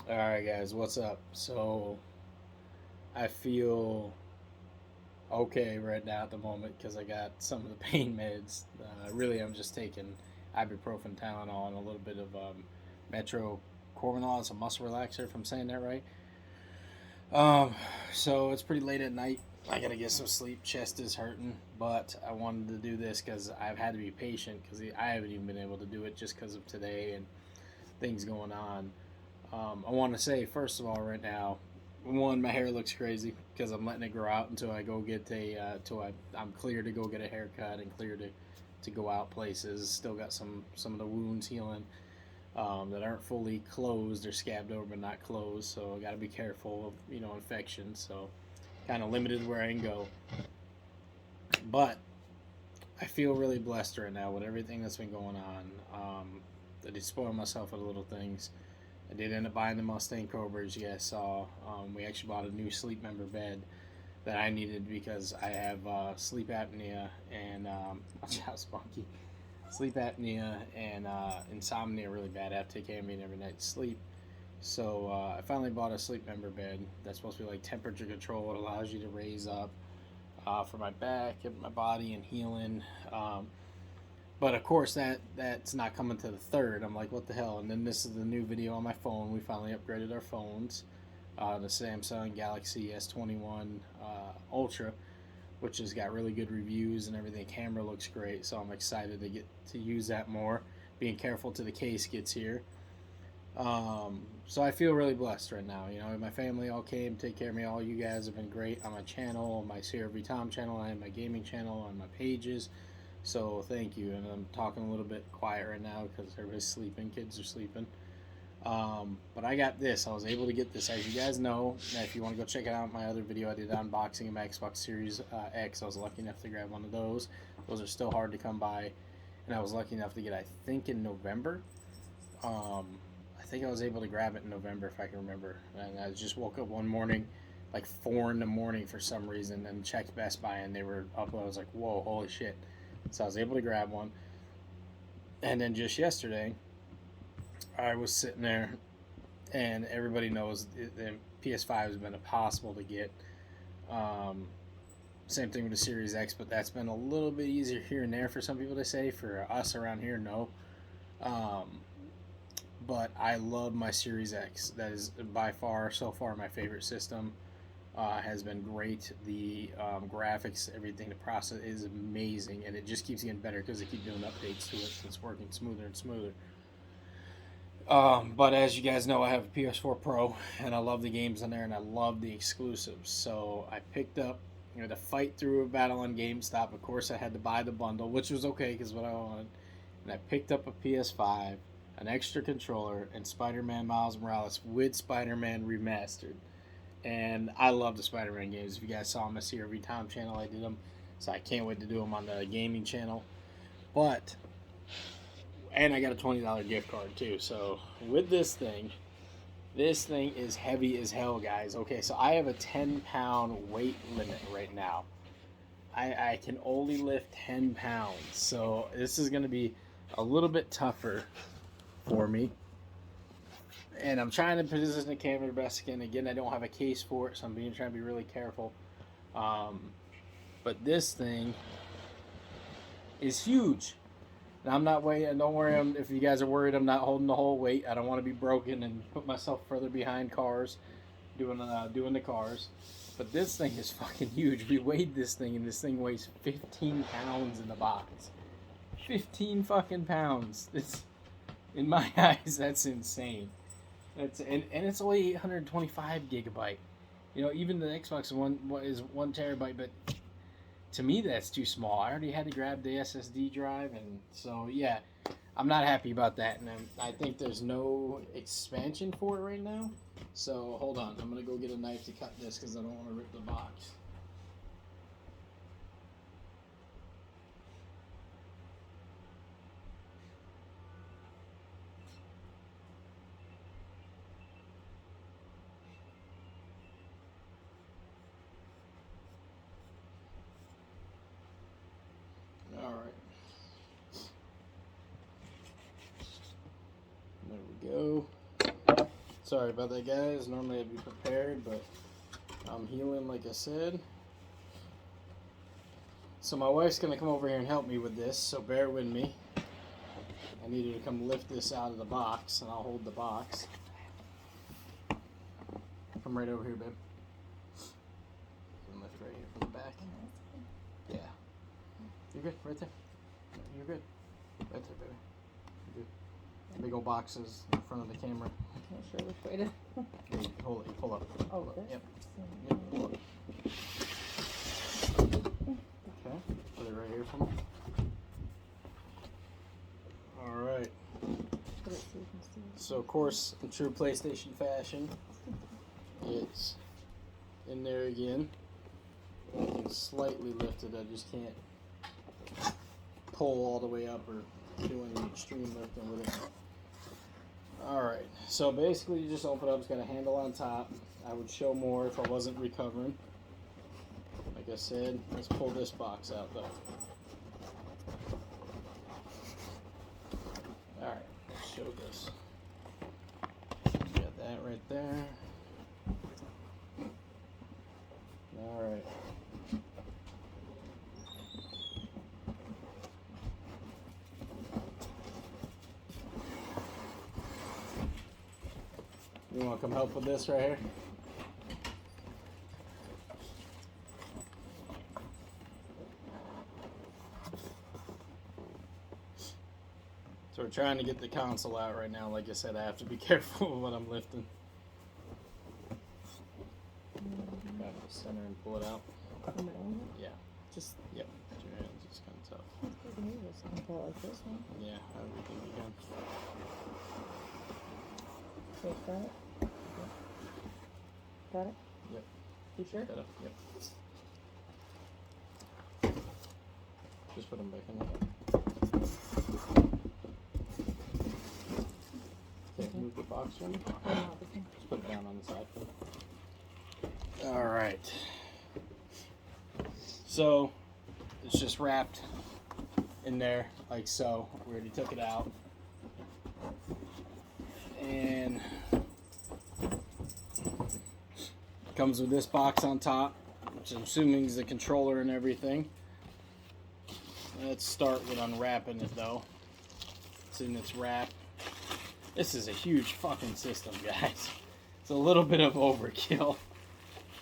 Alright, guys, what's up? So, I feel okay right now at the moment because I got some of the pain meds. Really, I'm just taking ibuprofen, Tylenol, and a little bit of Metro Corvinol. It's a muscle relaxer, if I'm saying that right. Um, so, it's pretty late at night. I gotta get some sleep. Chest is hurting, but I wanted to do this because I've had to be patient because I haven't even been able to do it just because of today and things going on. I want to say first of all, right now, one, my hair looks crazy because I'm letting it grow out until I go get till I'm clear to go get a haircut and clear to go out places. Still got some of the wounds healing that aren't fully closed. They're scabbed over but not closed, so I got to be careful of infections. So kind of limited where I can go, but I feel really blessed right now with everything that's been going on. I did spoil myself with little things. I did end up buying the Mustang Cobra, as you guys saw. We actually bought a new sleep member bed that I needed because I have sleep apnea and watch out, Spunky. Sleep apnea and insomnia really bad. I have to take Ambien every night to sleep. So I finally bought a sleep member bed that's supposed to be like temperature control. It allows you to raise up for my back and my body and healing. But of course, that's not coming to the third. I'm like, what the hell? And then this is the new video on my phone. We finally upgraded our phones, the Samsung Galaxy S21 Ultra, which has got really good reviews and everything. The camera looks great, so I'm excited to get to use that more. Being careful till the case gets here. So I feel really blessed right now. My family all came to take care of me. All you guys have been great on my channel, on my CRV Tom channel, and my gaming channel, on my pages. So thank you. And I'm talking a little bit quiet right now because everybody's sleeping. Kids are sleeping. But I got this. I was able to get this. As you guys know, if you want to go check it out, my other video I did unboxing of my Xbox Series X. I was lucky enough to grab one of those. Those are still hard to come by. And I was lucky enough to get, I think, in November. I think I was able to grab it in November, if I can remember. And I just woke up one morning, like 4 in the morning for some reason, and checked Best Buy, and they were up. I was like, whoa, holy shit. So I was able to grab one. And then just yesterday, I was sitting there, and everybody knows the PS5 has been impossible to get. Um, Same thing with the Series X, but that's been a little bit easier here and there for some people to say. For us around here, no. Um, but I love my Series X. That is by far, so far, my favorite system. Has been great. The graphics, everything, the process is amazing, and it just keeps getting better because they keep doing updates to it. So it's working smoother and smoother. But as you guys know, I have a PS4 Pro, and I love the games on there, and I love the exclusives. So I picked up, to fight through a battle on GameStop. Of course, I had to buy the bundle, which was okay because what I wanted. And I picked up a PS5, an extra controller, and Spider-Man Miles Morales with Spider-Man Remastered. And I love the Spider-Man games. If you guys saw my CRV Tom channel, I did them. So I can't wait to do them on the gaming channel. But and I got a $20 gift card too. So with this thing is heavy as hell, guys. Okay, so I have a 10-pound weight limit right now. I can only lift 10 pounds. So this is going to be a little bit tougher for me. And I'm trying to position the camera the best I can. Again, I don't have a case for it, so I'm trying to be really careful. Um, but this thing is huge. And I'm not weighing. Don't worry. If you guys are worried, I'm not holding the whole weight. I don't want to be broken and put myself further behind cars, doing the cars. But this thing is fucking huge. We weighed this thing, and this thing weighs 15 pounds in the box. 15 fucking pounds. It's in my eyes. That's insane. And it's only 825 gigabyte. Even the Xbox One is 1 terabyte, but to me that's too small. I already had to grab the SSD drive, and so yeah, I'm not happy about that. And I think there's no expansion for it right now. So hold on, I'm gonna go get a knife to cut this because I don't want to rip the box. All right, there we go. Sorry about that, guys. Normally I'd be prepared, but I'm healing, like I said. So my wife's gonna come over here and help me with this, so bear with me. I need her to come lift this out of the box, and I'll hold the box. Come right over here, babe. You can lift right here from the back. Yeah. You're good, right there. You're good. Right there, baby. You're good. Big old boxes in front of the camera. I'm not sure which way to. Yeah, you pull it, you pull up. Oh, Pull up. this? Yep. Yep, pull up. Okay, put it right here for me. Alright. Put it so you can see. So, of course, in true PlayStation fashion, it's in there again. I can slightly lift it, I just can't pull all the way up or do any extreme lifting with it. Alright, so basically you just open it up, it's got a handle on top. I would show more if I wasn't recovering. Like I said, let's pull this box out though. Alright, let's show this. Got that right there. Alright. You want to come help with this right here? So we're trying to get the console out right now. Like I said, I have to be careful with what I'm lifting. Got to center and pull it out. Yeah. Just. Yep. Your hands, it's kind of tough. You can move this. I can pull it like this one. Yeah, everything you can. Wait, got it? Got it? Yep. You sure? Got it. Yep. Just put them back in there. Okay, move the box for me. Just put it down on the side for me. Alright. So, it's just wrapped in there like so. We already took it out. And comes with this box on top, which I'm assuming is the controller and everything. Let's start with unwrapping it though. It's in its wrap. This is a huge fucking system, guys. It's a little bit of overkill.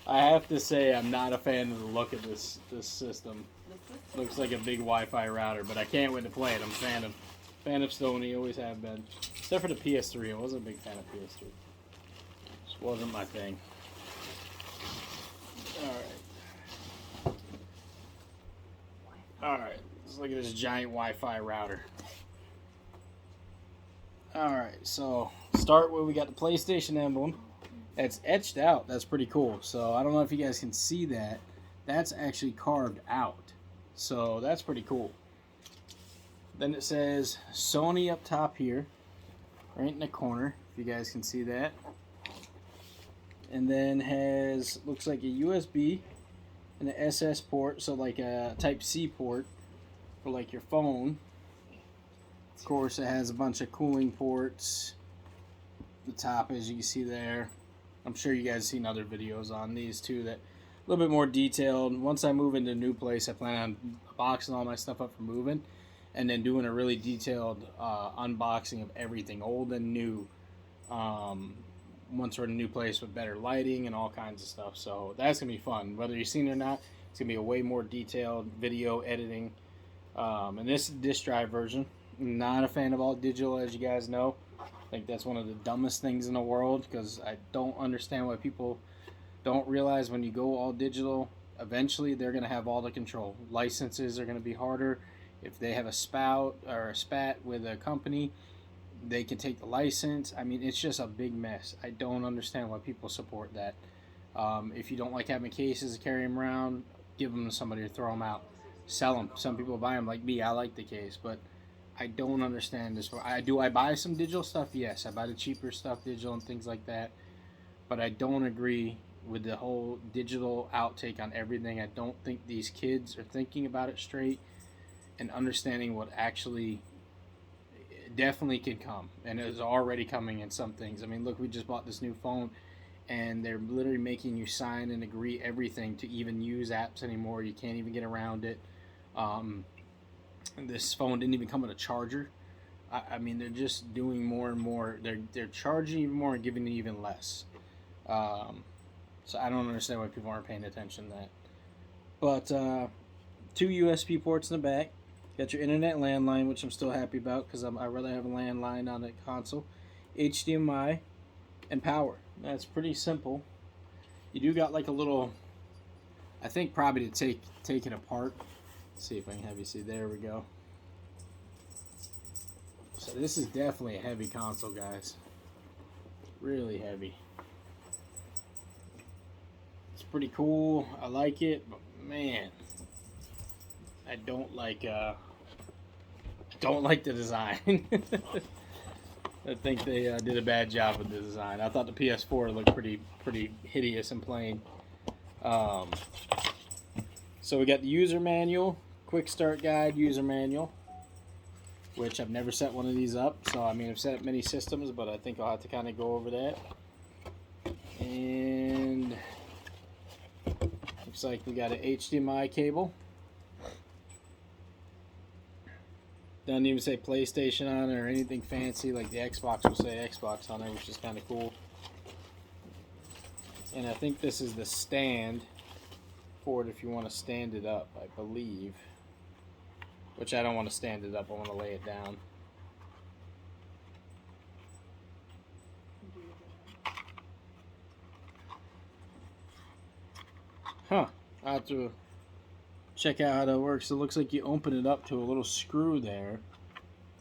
I have to say I'm not a fan of the look of this system. Looks like a big Wi-Fi router, but I can't wait to play it. I'm a fan of Sony, always have been. Except for the PS3, I wasn't a big fan of PS3. Just wasn't my thing. Alright, let's look at this giant Wi-Fi router. Alright, so start where we got the PlayStation emblem. It's etched out, that's pretty cool. So I don't know if you guys can see that. That's actually carved out. So that's pretty cool. Then it says Sony up top here, right in the corner, if you guys can see that. And then has, looks like a USB and an SS port, so like a Type-C port for like your phone. Of course, it has a bunch of cooling ports. The top, as you can see there. I'm sure you guys have seen other videos on these too that a little bit more detailed. Once I move into a new place, I plan on boxing all my stuff up for moving and then doing a really detailed unboxing of everything, old and new. Once we're in a new place with better lighting and all kinds of stuff. So that's going to be fun. Whether you've seen it or not, it's going to be a way more detailed video editing. And this is disk drive version. I'm not a fan of all digital, as you guys know. I think that's one of the dumbest things in the world because I don't understand why people don't realize when you go all digital, eventually they're going to have all the control. Licenses are going to be harder. If they have a spout or a spat with a company, they can take the license. I mean, it's just a big mess. I don't understand why people support that. If you don't like having cases to carry them around, give them to somebody or throw them out. Sell them. Some people buy them like me. I like the case, but I don't understand this. Do I buy some digital stuff? Yes, I buy the cheaper stuff digital and things like that. But I don't agree with the whole digital outtake on everything. I don't think these kids are thinking about it straight and understanding what actually it definitely can come, and it's already coming in some things. I mean, look, we just bought this new phone, and they're literally making you sign and agree everything to even use apps anymore. You can't even get around it. Um, this phone didn't even come with a charger. I mean, they're just doing more and more. They're charging even more and giving you even less. Um, so I don't understand why people aren't paying attention to that. But two USB ports in the back. Got your internet landline, which I'm still happy about because I'd rather have a landline on a console. HDMI and power. That's pretty simple. You do got like a little, I think probably to take it apart. Let's see if I can have you see. There we go. So this is definitely a heavy console, guys. Really heavy. It's pretty cool. I like it, but man, I don't like the design. I think they did a bad job with the design. I thought the PS4 looked pretty hideous and plain. So we got the user manual, quick start guide, user manual, which I've never set one of these up. So I mean, I've set up many systems, but I think I'll have to kind of go over that. And looks like we got an HDMI cable. Doesn't even say PlayStation on it or anything fancy like the Xbox will say Xbox on it, which is kind of cool. And I think this is the stand for it if you want to stand it up, I believe. Which I don't want to stand it up, I want to lay it down. Huh, I have to check out how that works. It looks like you open it up to a little screw there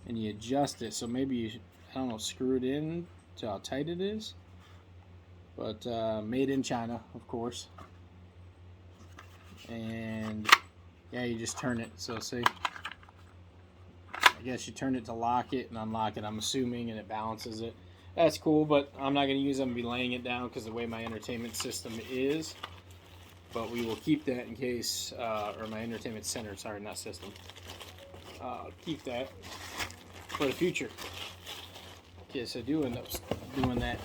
and you adjust it. So maybe you, I don't know, screw it in to how tight it is. But made in China, of course. And yeah, you just turn it. So see, I guess you turn it to lock it and unlock it, I'm assuming, and it balances it. That's cool, but I'm not going to use them to be laying it down because the way my entertainment system is. But we will keep that in case, or my entertainment center, sorry, not system. Keep that for the future. Okay, so I do end up doing that.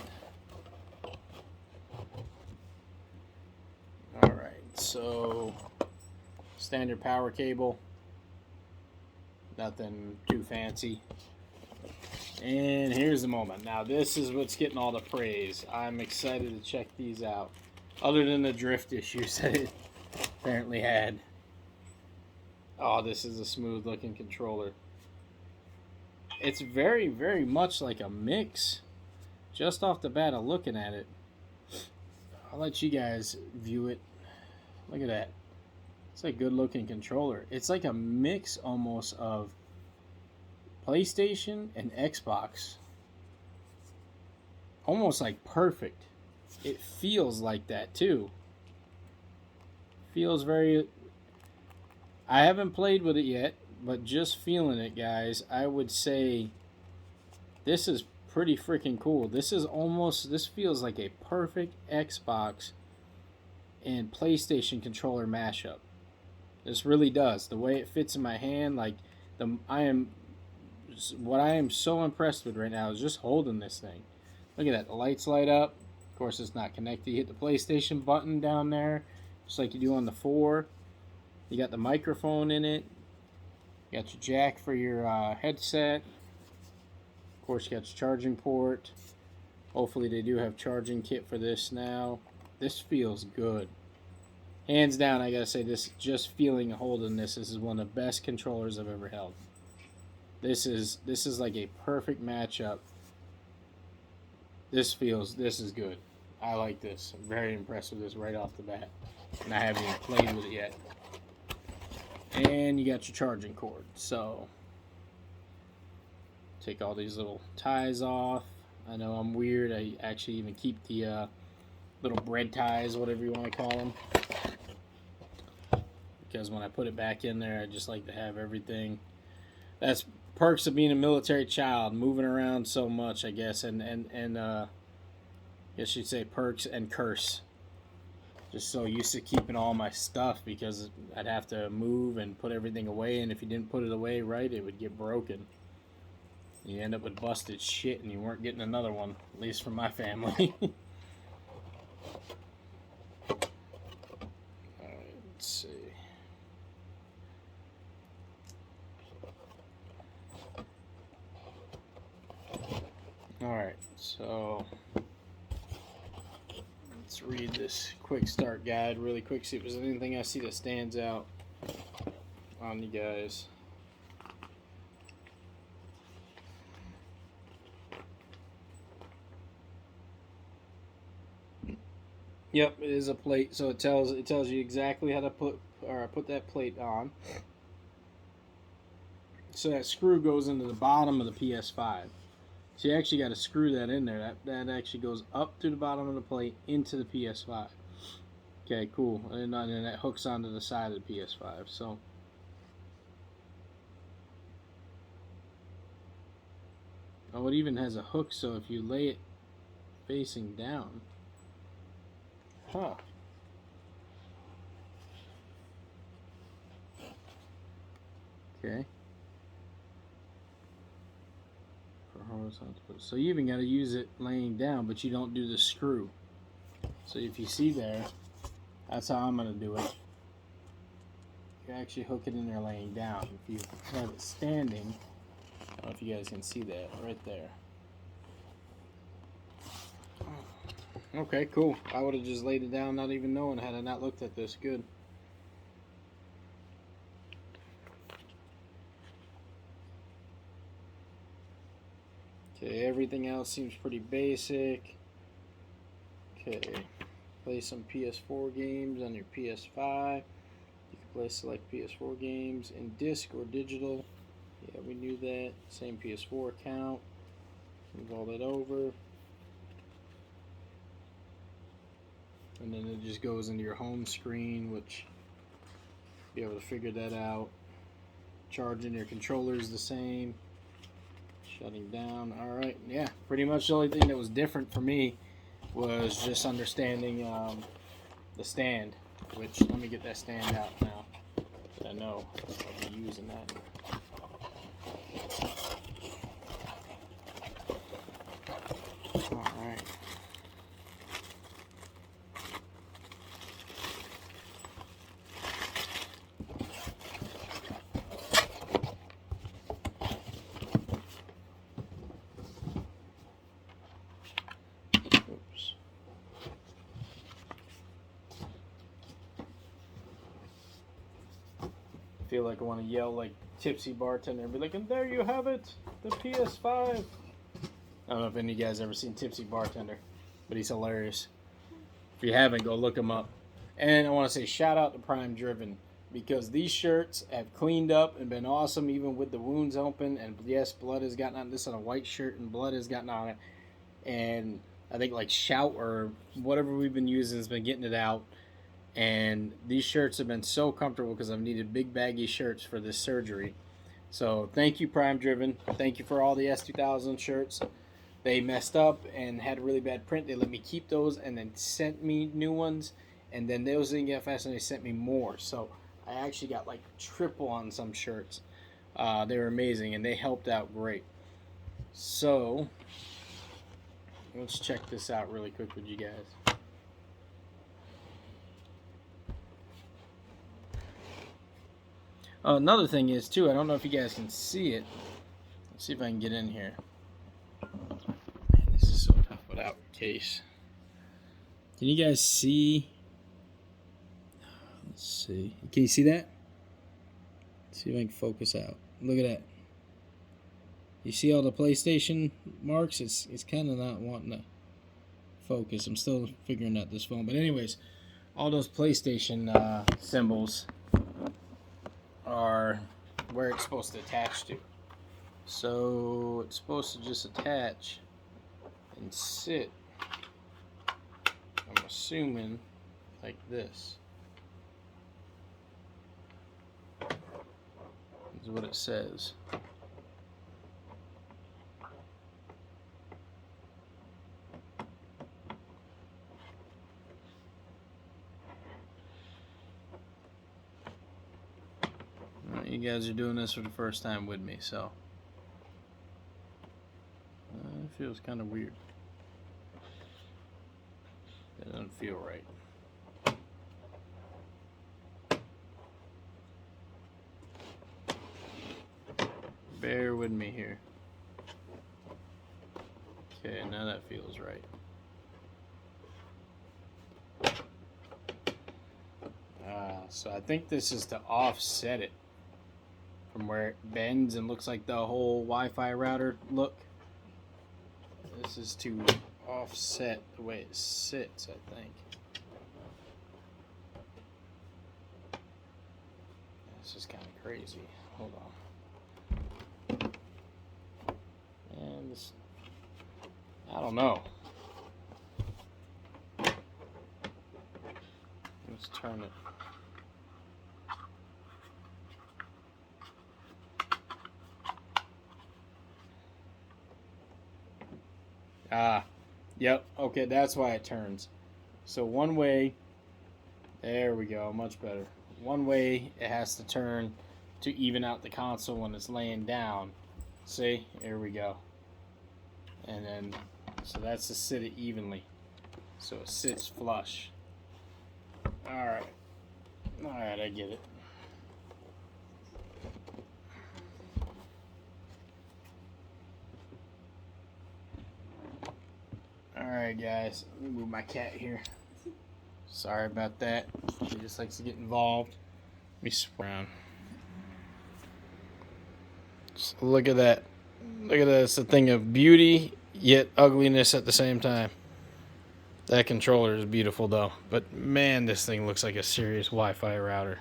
Alright, so standard power cable. Nothing too fancy. And here's the moment. Now this is what's getting all the praise. I'm excited to check these out. Other than the drift issues that it apparently had. Oh, this is a smooth looking controller. It's very, very much like a mix. Just off the bat of looking at it. I'll let you guys view it. Look at that. It's a good looking controller. It's like a mix almost of PlayStation and Xbox. Almost like perfect. It feels like that too. Feels very... I haven't played with it yet, but just feeling it, guys, I would say this is pretty freaking cool. This is almost... This feels like a perfect Xbox and PlayStation controller mashup. This really does. The way it fits in my hand, like what I am so impressed with right now is just holding this thing. Look at that. The lights light up. Of course, it's not connected. You hit the PlayStation button down there, just like you do on the 4. You got the microphone in it. You got your jack for your headset. Of course, you got your charging port. Hopefully, they do have charging kit for this now. This feels good. Hands down, I gotta say, this just feeling holding this is one of the best controllers I've ever held. This is like a perfect matchup. This is good. I like this. I'm very impressed with this right off the bat. And I haven't even played with it yet. And you got your charging cord. So, take all these little ties off. I know I'm weird. I actually even keep the little bread ties, whatever you want to call them. Because when I put it back in there, I just like to have everything. That's perks of being a military child, moving around so much, I guess, and I guess you'd say perks and curse. Just so used to keeping all my stuff because I'd have to move and put everything away, and if you didn't put it away right, it would get broken. You end up with busted shit and you weren't getting another one, at least from my family. Alright, let's see. Alright, so let's read this quick start guide really quick, see if there's anything I see that stands out on you guys. Yep, it is a plate, so it tells you exactly how to put that plate on. So that screw goes into the bottom of the PS5. So you actually got to screw that in there. That actually goes up through the bottom of the plate into the PS5. Okay, cool. And then that hooks onto the side of the PS5. So oh, it even has a hook, so if you lay it facing down. Huh. Okay. For horizontal. So you even got to use it laying down, but you don't do the screw. So if you see there, that's how I'm going to do it. You actually hook it in there laying down. If you have it standing, I don't know if you guys can see that right there. Okay, cool. I would have just laid it down not even knowing had I not looked at this. Good. Okay, everything else seems pretty basic. Okay, play some PS4 games on your PS5. You can play select PS4 games in disc or digital. Yeah, we knew that. Same PS4 account. Move all that over. And then it just goes into your home screen, which you'll be able to figure that out. Charging your controller is the same. Shutting down. Alright, yeah. Pretty much the only thing that was different for me was just understanding the stand. Which, let me get that stand out now. I know I'll be using that. Alright. Oops. I feel like I want to yell like tipsy bartender and be like, and there you have it, the PS5. I don't know if any of you guys ever seen Tipsy Bartender, but he's hilarious. If you haven't, go look him up. And I want to say shout out to Prime Driven, because these shirts have cleaned up and been awesome, even with the wounds open. And yes, blood has gotten on this on a white shirt, and blood has gotten on it. And I think like Shout or whatever we've been using has been getting it out. And these shirts have been so comfortable because I've needed big baggy shirts for this surgery. So thank you, Prime Driven. Thank you for all the S2000 shirts. They messed up and had a really bad print. They let me keep those and then sent me new ones. And then those didn't get fast and they sent me more. So I actually got like triple on some shirts. They were amazing and they helped out great. So let's check this out really quick with you guys. Another thing is too, I don't know if you guys can see it. Let's see if I can get in here. Man, this is so tough without case. Can you guys see? Let's see. Can you see that? Let's see if I can focus out. Look at that. You see all the PlayStation marks? It's kind of not wanting to focus. I'm still figuring out this phone. But anyways, all those PlayStation symbols are where it's supposed to attach to. So it's supposed to just attach and sit, I'm assuming, like this. This is what it says. You guys are doing this for the first time with me, so feels kind of weird. That doesn't feel right. Bear with me here. Okay, now that feels right. So I think this is to offset it from where it bends and looks like the whole Wi-Fi router look. This is to offset the way it sits, I think. This is kind of crazy. Hold on. And this, I don't know. Let's turn it. Yep, okay, that's why it turns. So one way, there we go, much better. One way it has to turn to even out the console when it's laying down. See, here we go. And then, so that's to sit it evenly. So it sits flush. Alright, I get it. Alright guys, let me move my cat here. Sorry about that. He just likes to get involved. Let me switch around. So look at that. Look at that. It's a thing of beauty, yet ugliness at the same time. That controller is beautiful though. But man, this thing looks like a serious Wi-Fi router.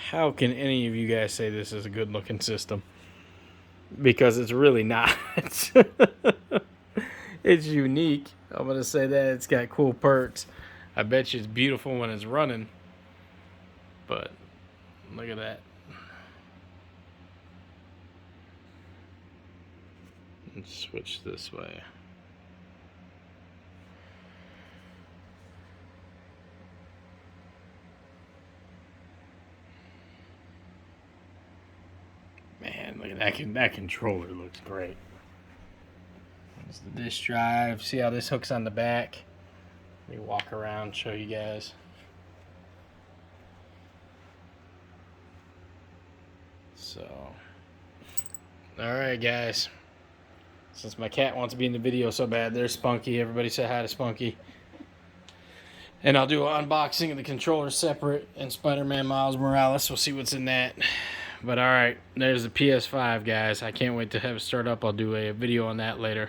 How can any of you guys say this is a good looking system? Because it's really not. It's unique. I'm going to say that. It's got cool perks. I bet you it's beautiful when it's running. But look at that. Let's switch this way. Man, look at that. That controller looks great. There's the disk drive. See how this hooks on the back? Let me walk around and show you guys. So, alright guys. Since my cat wants to be in the video so bad, there's Spunky. Everybody say hi to Spunky. And I'll do an unboxing of the controller separate and Spider-Man Miles Morales. We'll see what's in that. But alright, there's the PS5 guys. I can't wait to have it start up. I'll do a video on that later.